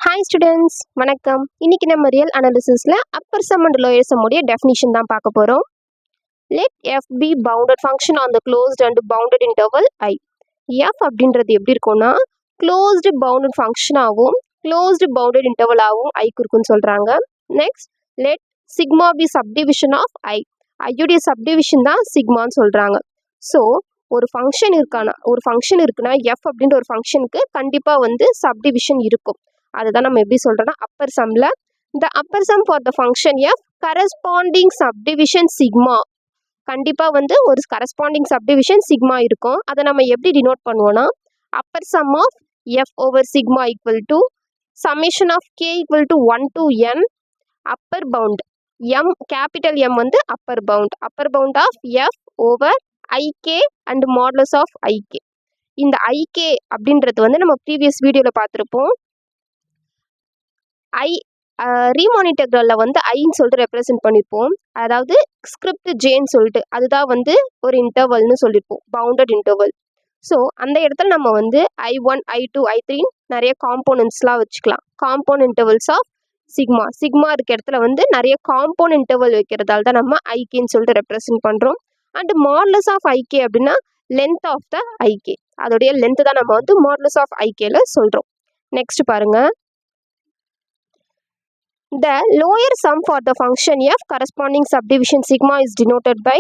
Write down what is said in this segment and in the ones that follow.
Hi students, வணக்கம். இன்னைக்கு நம்ம ரியல் அனாலிசிஸில் upper sum and lower sum உடைய டெஃபினிஷன் தான் பார்க்க போகிறோம். Let F be bounded function on the closed and bounded interval I. F அப்படின்றது எப்படி இருக்கும்னா க்ளோஸ்டு பவுண்டட் ஃபங்க்ஷனாகவும் க்ளோஸ்டு பவுண்டட் இன்டர்வலாகவும் ஐக்கு இருக்குன்னு சொல்கிறாங்க. Next, let sigma be subdivision of I. ஐயுடைய சப்டிவிஷன் தான் சிக்மான்னு சொல்கிறாங்க. ஸோ ஒரு ஃபங்க்ஷன் இருக்குன்னா எஃப் அப்படின்ற ஒரு ஃபங்க்ஷனுக்கு கண்டிப்பாக சப்டிவிஷன் இருக்கும். அதுதான் நம்ம எப்படி சொல்றோம்னா Appar சம்ல the upper sum for the function f corresponding subdivision sigma கண்டிப்பா ஒரு corresponding subdivision sigma இருக்கும். அதை நம்ம எப்படி டினோட் பண்ணுவோம்னா upper sum of f over sigma equal to summation of k equal to 1 to n upper bound m capital M upper bound of f over ik and modulus of ik. இந்த ik அப்படின்றது நம்ம previous வீடியோல பார்த்திருப்போம். ஐ Riemann இன்டெக்ரலில் ஐன்னு சொல்லிட்டு represent பண்ணியிருப்போம். அதாவது script ஜேன்னு சொல்லிட்டு அதுதான் ஒரு இன்டர்வல்னு சொல்லியிருப்போம், பவுண்டட் இன்டர்வல். ஸோ அந்த இடத்துல நம்ம I1 I2 I3 நிறைய காம்போனன்ட்ஸ்லாம் வச்சுக்கலாம். காம்பவுண்ட் இன்டர்வல்ஸ் ஆஃப் சிக்மா இருக்க இடத்துல நிறைய காம்பவுண்ட் இன்டர்வல் வைக்கிறதால தான் நம்ம ஐகேன்னு சொல்லிட்டு ரெப்ரசென்ட் பண்ணுறோம். அண்ட் மாடுலஸ் ஆஃப் ஐகே அப்படின்னா லென்த் ஆஃப் த ஐகே, அதோடைய லென்த் தான் நம்ம மாடுலஸ் ஆஃப் ஐகேல சொல்கிறோம். நெக்ஸ்ட் பாருங்க, the lower sum for the function f corresponding subdivision sigma is denoted by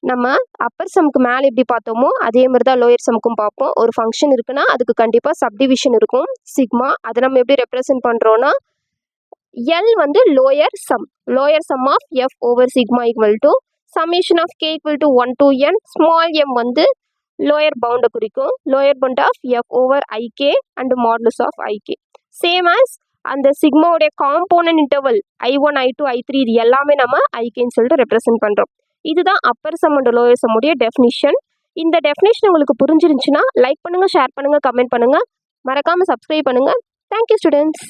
நம்ம அப்பர் சம்க்கு மேலே எப்படி பார்த்தோமோ அதே மாதிரி தான் லோயர் சம்க்கும் பார்ப்போம். ஒரு ஃபங்க்ஷன் இருக்குன்னா அதுக்கு கண்டிப்பாக சப்டிவிஷன் இருக்கும் சிக்மா. அதை நம்ம எப்படி ரெப்ரசென்ட் பண்ணுறோன்னா L lower sum of F over sigma equal to summation of K equal to 1 to n. Small M lower பவுண்டை குறிக்கும், lower bound of F over I K and modulus of I K. Same as அந்த சிக்மாவுடைய component interval I1 I2 I3 இது எல்லாமே நம்ம ஐகேன்னு சொல்லிட்டு represent பண்ணுறோம். இதுதான் Appar sum and lower sum உடைய டெஃபினிஷன். இந்த டெஃபினிஷன் உங்களுக்கு புரிஞ்சிருந்துச்சுன்னா லைக் பண்ணுங்கள், ஷேர் பண்ணுங்கள், கமெண்ட் பண்ணுங்கள், மறக்காமல் சப்ஸ்கிரைப் பண்ணுங்கள். Thank you students.